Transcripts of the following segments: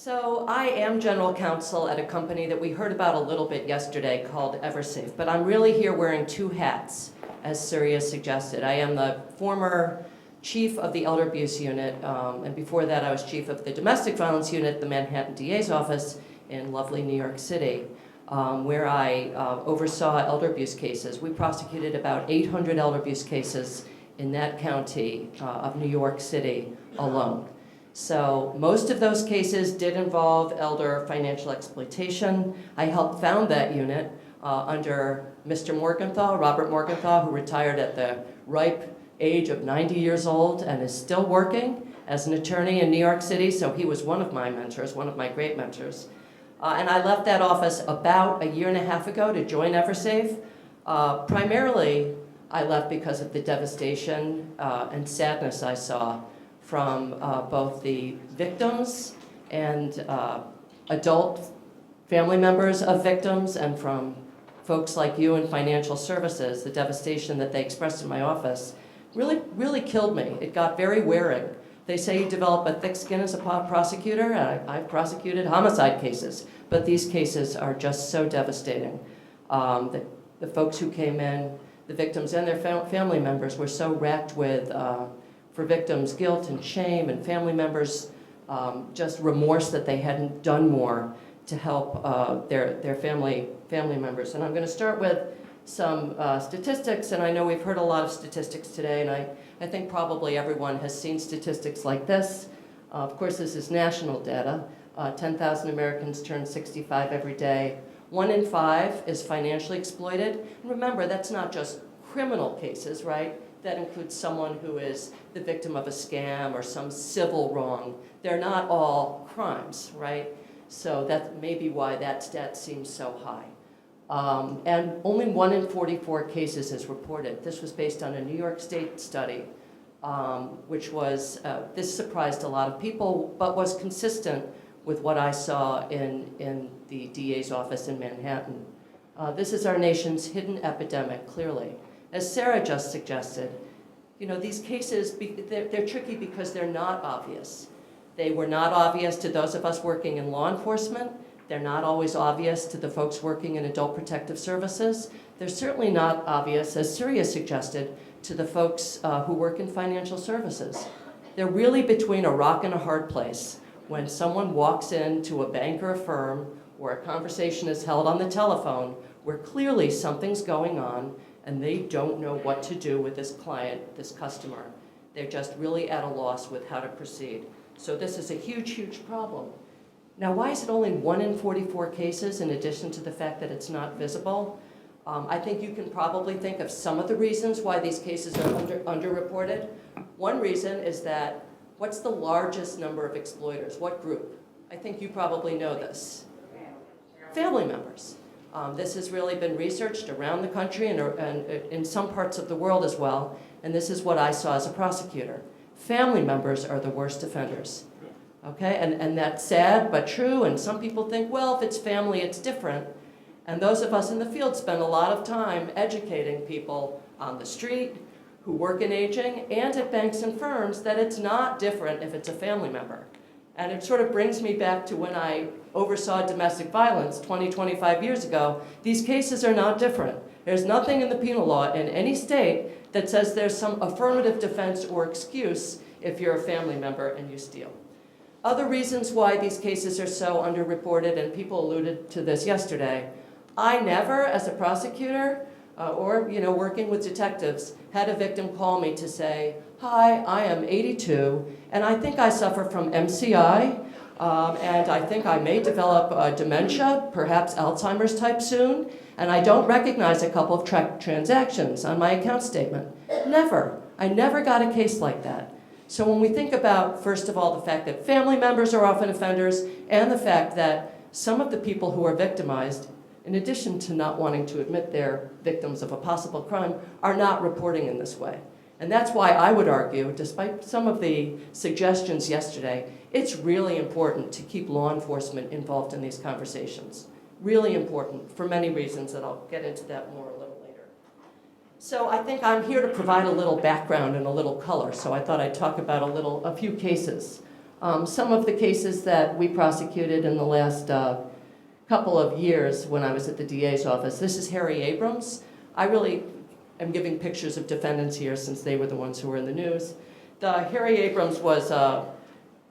So I am general counsel at a company that we heard about a little bit yesterday called EverSafe, but I'm really here wearing two hats, as Surya suggested. I am the former chief of the Elder Abuse Unit, and before that I was chief of the Domestic Violence Unit at the Manhattan DA's office in lovely New York City, where I oversaw elder abuse cases. We prosecuted about 800 elder abuse cases in that county of New York City alone. So most of those cases did involve elder financial exploitation. I helped found that unit under Mr. Morgenthau, Robert Morgenthau, who retired at the ripe age of 90 years old and is still working as an attorney in New York City. So he was one of my mentors, one of my great mentors. And I left that office about a year and a half ago to join EverSafe. Primarily, I left because of the devastation and sadness I saw from both the victims and adult family members of victims, and from folks like you in financial services. The devastation that they expressed in my office really killed me. It got very wearing. They say you develop a thick skin as a prosecutor, and I've prosecuted homicide cases, but these cases are just so devastating. The folks who came in, the victims and their family members, were so racked with, for victims, guilt and shame, and family members just remorse that they hadn't done more to help their family members. And I'm going to start with some statistics, and I know we've heard a lot of statistics today, and I think probably everyone has seen statistics like this. Of course, this is national data. 10,000 Americans turn 65 every day. 1 in 5 is financially exploited. And remember, that's not just criminal cases, right? That includes someone who is the victim of a scam or some civil wrong. They're not all crimes, right? So that may be why that stat seems so high. And only 1 in 44 cases is reported. This was based on a New York State study, which was, this surprised a lot of people, but was consistent with what I saw in the DA's office in Manhattan. This is our nation's hidden epidemic, clearly. As Sarah just suggested, you know, these cases, they're tricky because they're not obvious. They were not obvious to those of us working in law enforcement. They're not always obvious to the folks working in adult protective services. They're certainly not obvious, as Surya suggested, to the folks who work in financial services. They're really between a rock and a hard place when someone walks into a bank or a firm where a conversation is held on the telephone where clearly something's going on and they don't know what to do with this client, this customer. They're just really at a loss with how to proceed. So this is a huge, huge problem. Now, why is it only 1 in 44 cases, in addition to the fact that it's not visible? I think you can probably think of some of the reasons why these cases are underreported. One reason is that, what's the largest number of exploiters? What group? I think you probably know this. Family members. This has really been researched around the country and in some parts of the world as well, and this is what I saw as a prosecutor. Family members are the worst offenders. Okay, and that's sad but true, and some people think, well, if it's family, it's different. And those of us in the field spend a lot of time educating people on the street who work in aging and at banks and firms that it's not different if it's a family member. And it sort of brings me back to when I oversaw domestic violence 25 years ago. These cases are not different. There's nothing in the penal law in any state that says there's some affirmative defense or excuse if you're a family member and you steal. Other reasons why these cases are so underreported, and people alluded to this yesterday, I never, as a prosecutor, or working with detectives, had a victim call me to say, hi, I am 82, and I think I suffer from MCI, and I think I may develop dementia, perhaps Alzheimer's type soon, and I don't recognize a couple of transactions on my account statement. Never. I never got a case like that. So when we think about, first of all, the fact that family members are often offenders, and the fact that some of the people who are victimized, in addition to not wanting to admit they're victims of a possible crime, are not reporting in this way. And that's why I would argue, despite some of the suggestions yesterday, it's really important to keep law enforcement involved in these conversations. Really important for many reasons, and I'll get into that more a little later. So I think I'm here to provide a little background and a little color, so I thought I'd talk about a few cases. Some of the cases that we prosecuted in the last couple of years when I was at the DA's office. This is Harry Abrams. I really am giving pictures of defendants here since they were the ones who were in the news. Harry Abrams was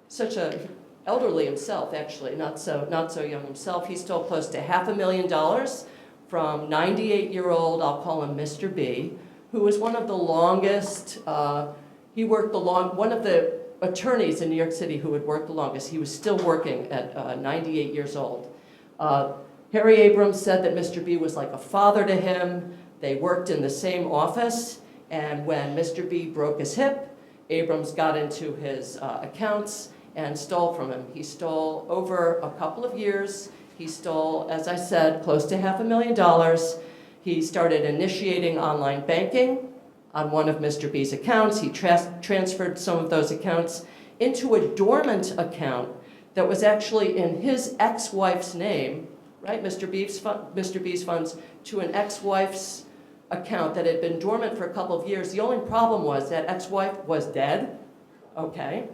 such a elderly himself, actually, not so young himself. He stole close to $500,000 from 98-year-old, I'll call him Mr. B, who was one of the longest, one of the attorneys in New York City who had worked the longest. He was still working at 98 years old. Harry Abrams said that Mr. B was like a father to him. They worked in the same office, and when Mr. B broke his hip, Abrams got into his accounts and stole from him. He stole over a couple of years. He stole, as I said, close to $500,000. He started initiating online banking on one of Mr. B's accounts. He transferred some of those accounts into a dormant account that was actually in his ex-wife's name, right? Mr. B's funds to an ex-wife's account that had been dormant for a couple of years. The only problem was that ex-wife was dead, okay?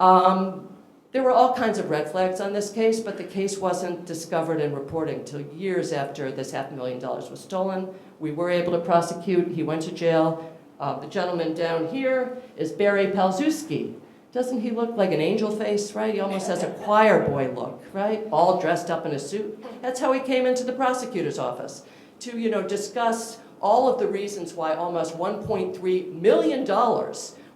There were all kinds of red flags on this case, but the case wasn't discovered and reported until years after this $500,000 was stolen. We were able to prosecute. He went to jail. The gentleman down here is Barry Palczewski. Doesn't he look like an angel face, right? He almost has a choir boy look, right? All dressed up in a suit. That's how he came into the prosecutor's office to, discuss all of the reasons why almost $1.3 million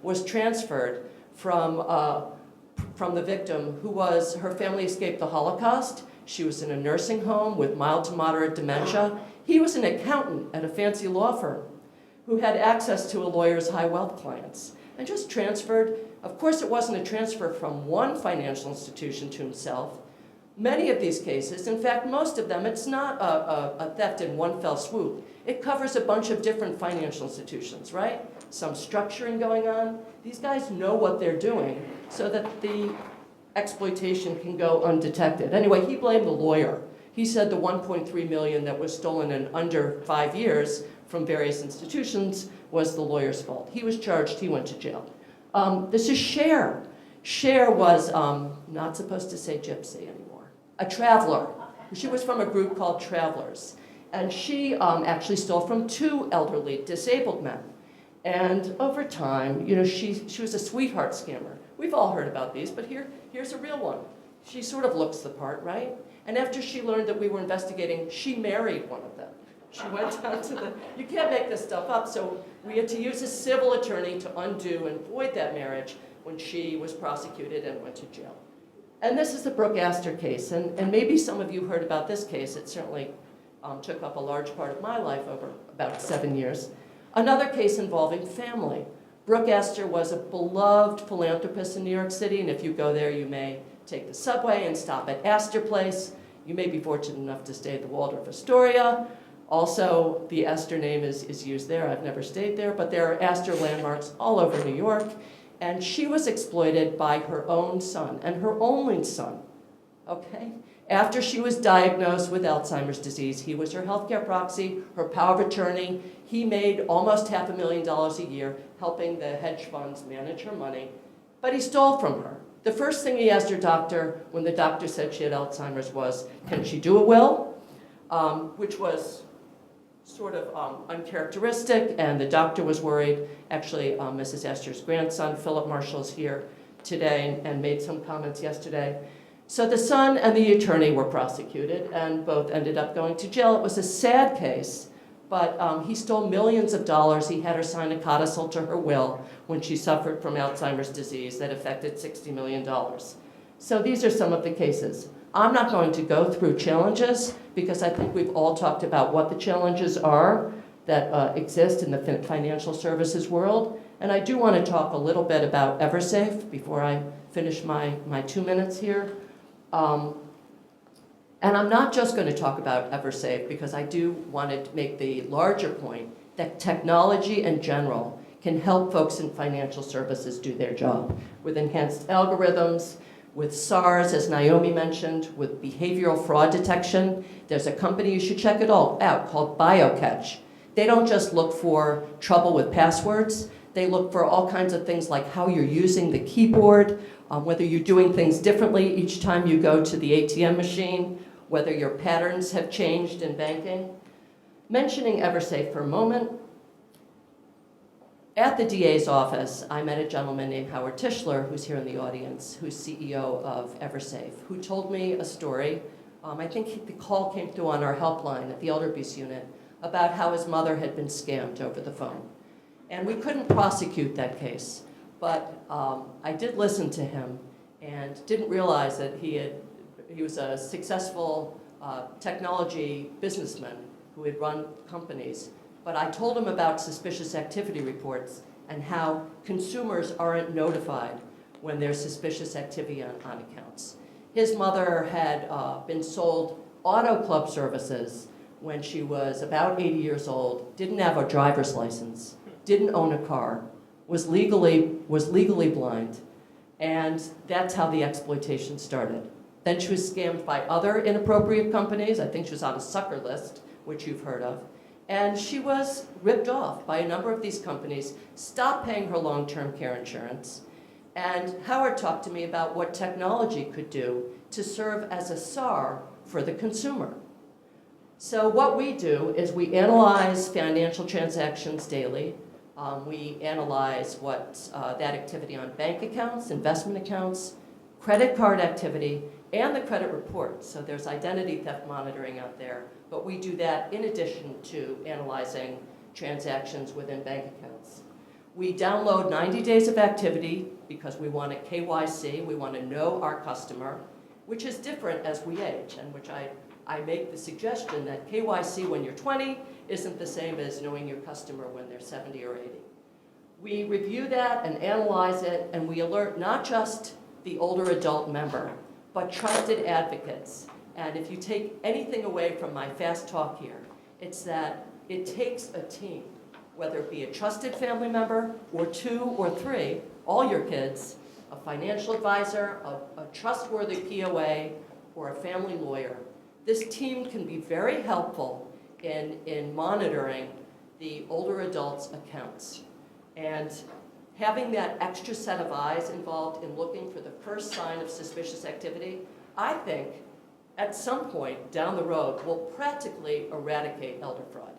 was transferred from the victim, her family escaped the Holocaust. She was in a nursing home with mild to moderate dementia. He was an accountant at a fancy law firm who had access to a lawyer's high wealth clients and just transferred. Of course, it wasn't a transfer from one financial institution to himself. Many of these cases, in fact, most of them, it's not a theft in one fell swoop. It covers a bunch of different financial institutions, right? Some structuring going on. These guys know what they're doing so that the exploitation can go undetected. Anyway, he blamed the lawyer. He said the $1.3 million that was stolen in under 5 years from various institutions was the lawyer's fault. He was charged, he went to jail. This is Cher. Cher was not supposed to say gypsy anymore, a traveler. She was from a group called Travelers. And she actually stole from 2 elderly disabled men. And over time, she was a sweetheart scammer. We've all heard about these, but here's a real one. She sort of looks the part, right? And after she learned that we were investigating, she married one of them. She went down to you can't make this stuff up, so we had to use a civil attorney to undo and void that marriage when she was prosecuted and went to jail. And this is the Brooke Astor case, and maybe some of you heard about this case. It certainly took up a large part of my life over about 7 years. Another case involving family. Brooke Astor was a beloved philanthropist in New York City, and if you go there, you may take the subway and stop at Astor Place. You may be fortunate enough to stay at the Waldorf Astoria. Also, the Astor name is used there. I've never stayed there, but there are Astor landmarks all over New York. And she was exploited by her own son, and her only son, okay? After she was diagnosed with Alzheimer's disease, he was her healthcare proxy, her power of attorney. He made almost $500,000 a year helping the hedge funds manage her money, but he stole from her. The first thing he asked her doctor when the doctor said she had Alzheimer's was, can she do a will? Which was sort of uncharacteristic, and the doctor was worried. Actually, Mrs. Astor's grandson, Philip Marshall, is here today and made some comments yesterday. So the son and the attorney were prosecuted, and both ended up going to jail. It was a sad case, but he stole millions of dollars. He had her sign a codicil to her will when she suffered from Alzheimer's disease that affected $60 million. So these are some of the cases. I'm not going to go through challenges because I think we've all talked about what the challenges are that exist in the financial services world. And I do want to talk a little bit about EverSafe before I finish my 2 minutes here. And I'm not just going to talk about EverSafe because I do want to make the larger point that technology in general can help folks in financial services do their job with enhanced algorithms, with SARS, as Naomi mentioned, with behavioral fraud detection. There's a company, you should check it all out, called BioCatch. They don't just look for trouble with passwords. They look for all kinds of things like how you're using the keyboard, whether you're doing things differently each time you go to the ATM machine, whether your patterns have changed in banking. Mentioning EverSafe for a moment, at the DA's office, I met a gentleman named Howard Tischler, who's here in the audience, who's CEO of EverSafe, who told me a story. I think the call came through on our helpline at the elder abuse unit about how his mother had been scammed over the phone. And we couldn't prosecute that case, but I did listen to him and didn't realize that he was a successful technology businessman who had run companies. But I told him about suspicious activity reports and how consumers aren't notified when there's suspicious activity on accounts. His mother had been sold auto club services when she was about 80 years old, didn't have a driver's license, didn't own a car, was legally blind, and that's how the exploitation started. Then she was scammed by other inappropriate companies. I think she was on a sucker list, which you've heard of. And she was ripped off by a number of these companies, stopped paying her long-term care insurance. And Howard talked to me about what technology could do to serve as a SAR for the consumer. So what we do is we analyze financial transactions daily. We analyze that activity on bank accounts, investment accounts, credit card activity, and the credit report. So there's identity theft monitoring out there, but we do that in addition to analyzing transactions within bank accounts. We download 90 days of activity because we want a KYC, we want to know our customer, which is different as we age, and which I make the suggestion that KYC when you're 20 isn't the same as knowing your customer when they're 70 or 80. We review that and analyze it, and we alert not just the older adult member, but trusted advocates. And if you take anything away from my fast talk here, it's that it takes a team, whether it be a trusted family member or 2 or 3, all your kids, a financial advisor, a trustworthy POA, or a family lawyer. This team can be very helpful in monitoring the older adults' accounts. And having that extra set of eyes involved in looking for the first sign of suspicious activity, I think, at some point down the road, will practically eradicate elder fraud.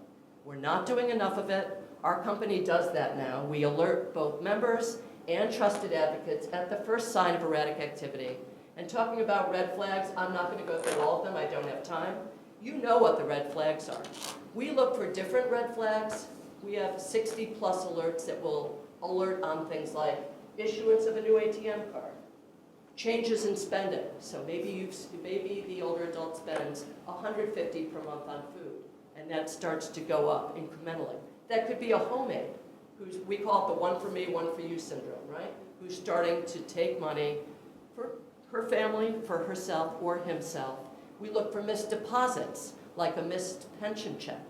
We're not doing enough of it. Our company does that now. We alert both members and trusted advocates at the first sign of erratic activity. And talking about red flags, I'm not going to go through all of them. I don't have time. You know what the red flags are. We look for different red flags. We have 60+ alerts that will alert on things like issuance of a new ATM card, changes in spending. So maybe the older adult spends $150 per month on food, and that starts to go up incrementally. That could be a homemade, we call it the one for me, one for you syndrome, right? Who's starting to take money for her family, for herself or himself. We look for missed deposits, like a missed pension check.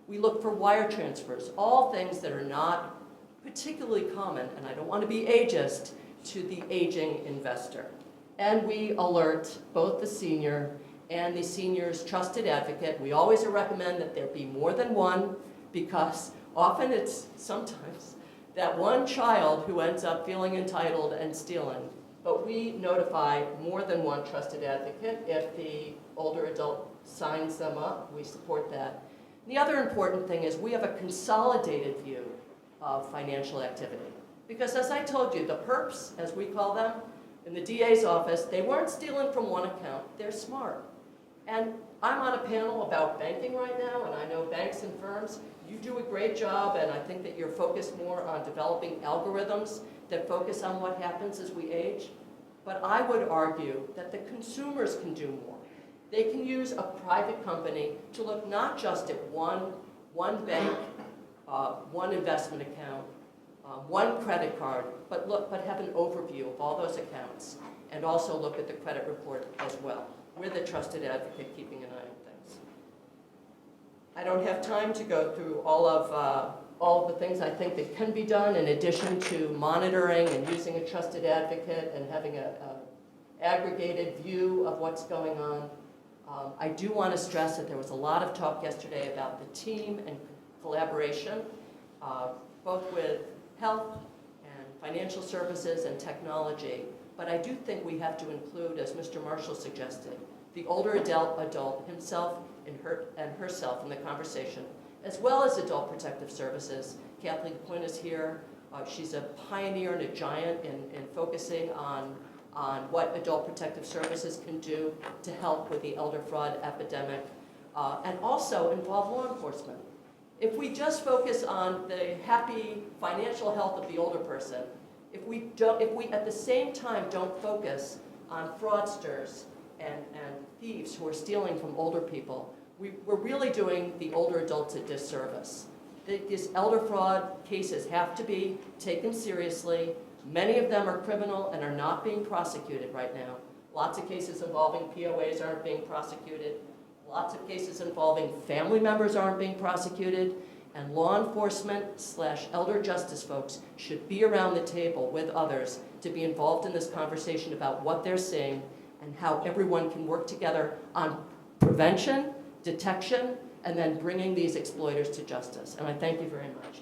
We look for wire transfers, all things that are not particularly common, and I don't want to be ageist, to the aging investor. And we alert both the senior and the senior's trusted advocate. We always recommend that there be more than one, because often it's sometimes that one child who ends up feeling entitled and stealing. But we notify more than one trusted advocate. If the older adult signs them up, we support that. The other important thing is we have a consolidated view of financial activity. Because as I told you, the perps, as we call them, in the DA's office, they weren't stealing from one account, they're smart. And I'm on a panel about banking right now, and I know banks and firms, you do a great job, and I think that you're focused more on developing algorithms that focus on what happens as we age. But I would argue that the consumers can do more. They can use a private company to look not just at one bank, one investment account, one credit card, but have an overview of all those accounts, and also look at the credit report as well. We're the trusted advocate keeping an eye on things. I don't have time to go through all of the things I think that can be done in addition to monitoring and using a trusted advocate and having an aggregated view of what's going on. I do want to stress that there was a lot of talk yesterday about the team and collaboration, both with health and financial services and technology. But I do think we have to include, as Mr. Marshall suggested, the older adult himself and herself in the conversation, as well as Adult Protective Services. Kathleen Quinn is here. She's a pioneer and a giant in focusing on what Adult Protective Services can do to help with the elder fraud epidemic, and also involve law enforcement. If we just focus on the happy financial health of the older person, if we at the same time don't focus on fraudsters and thieves who are stealing from older people, we're really doing the older adults a disservice. These elder fraud cases have to be taken seriously. Many of them are criminal and are not being prosecuted right now. Lots of cases involving POAs aren't being prosecuted. Lots of cases involving family members aren't being prosecuted. And law enforcement / elder justice folks should be around the table with others to be involved in this conversation about what they're seeing and how everyone can work together on prevention, detection, and then bringing these exploiters to justice. And I thank you very much.